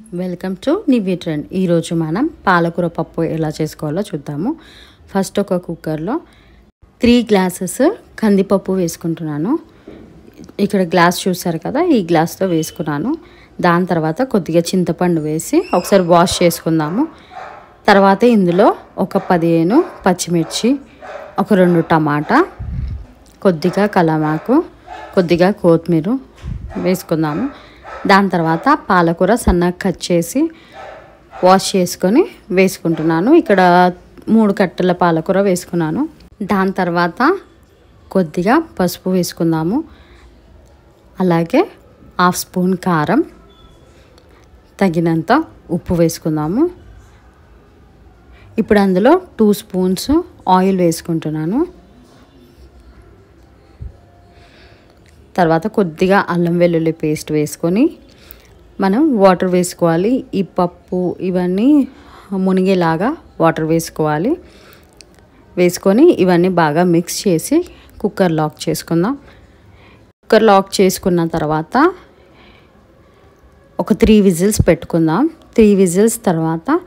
Welcome to నివ్వి trend. ఈరోజు మనం పాలకూర పప్పు ఎలా చేసుకోవాలో చూద్దాము. ఫస్ట్ ఒక కుక్కర్లో 3 గ్లాసెస్ కందిపప్పు వేసుకుంటున్నాను. ఇక్కడ గ్లాస్ చూసారు కదా, ఈ గ్లాస్తో వేసుకున్నాను. దాని తర్వాత కొద్దిగా చింతపండు వేసి ఒకసారి వాష్ చేసుకుందాము. తర్వాత ఇందులో ఒక 15 పచ్చిమిర్చి, ఒక 2 టమాటా, కొద్దిగా కలమాకు, కొద్దిగా కొత్తిమీర వేసుకుందాము. దాని తర్వాత పాలకూర సన్నగా కట్ చేసి వాష్ చేసుకొని వేసుకుంటున్నాను. ఇక్కడ 3 కట్టల పాలకూర వేసుకున్నాను. దాని తర్వాత కొద్దిగా పసుపు వేసుకుందాము. అలాగే 1/2 స్పూన్ కారం, తగినంత ఉప్పు వేసుకుందాము. ఇప్పుడు అందులో 2 స్పూన్స్ ఆయిల్ వేసుకుంటున్నాను. తర్వాత కొద్దిగా అల్లం వెల్లుల్లి పేస్ట్ వేసుకొని మనం వాటర్ వేసుకోవాలి. ఈ పప్పు ఇవన్నీ మునిగేలాగా వాటర్ వేసుకోవాలి. వేసుకొని ఇవన్నీ బాగా మిక్స్ చేసి కుక్కర్ లాక్ చేసుకుందాం. కుక్కర్ లాక్ చేసుకున్న తర్వాత ఒక 3 విజిల్స్ పెట్టుకుందాం. 3 విజిల్స్ తర్వాత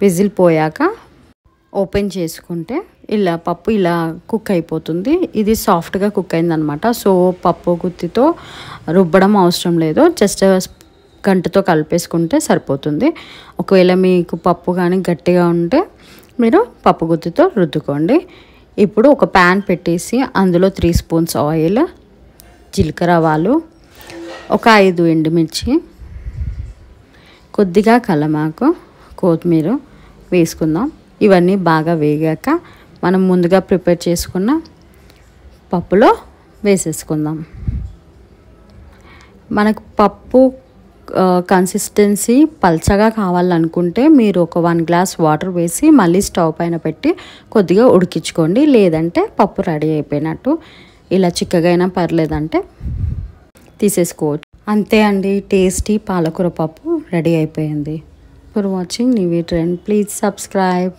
విజిల్ పోయాక ఓపెన్ చేసుకుంటే ఇలా పప్పు ఇలా కుక్ అయిపోతుంది. ఇది సాఫ్ట్గా కుక్ అయిందనమాట. సో పప్పు గుత్తితో రుబ్బడం అవసరం లేదు, జస్ట్ గంటతో కలిపేసుకుంటే సరిపోతుంది. ఒకవేళ మీకు పప్పు కానీ గట్టిగా ఉంటే మీరు పప్పు గుత్తితో రుద్దుకోండి. ఇప్పుడు ఒక ప్యాన్ పెట్టేసి అందులో 3 స్పూన్స్ ఆయిల్, జీలకర్ర ఆవాలు, ఒక 5 ఎండుమిర్చి, కొద్దిగా కలమాకు, కొత్తిమీర వేసుకుందాం. ఇవన్నీ బాగా వేగాక మనం ముందుగా ప్రిపేర్ చేసుకున్న పప్పులో వేసేసుకుందాం. మనకు పప్పు కన్సిస్టెన్సీ పల్చగా కావాలనుకుంటే మీరు ఒక 1 గ్లాస్ వాటర్ వేసి మళ్ళీ స్టవ్ పైన పెట్టి కొద్దిగా ఉడికించుకోండి. లేదంటే పప్పు రెడీ అయిపోయినట్టు. ఇలా చిక్కగా అయినా పర్లేదంటే తీసేసుకోవచ్చు. అంతే అండి, టేస్టీ పాలకూర పప్పు రెడీ అయిపోయింది. For watching Nivvi trend, please subscribe.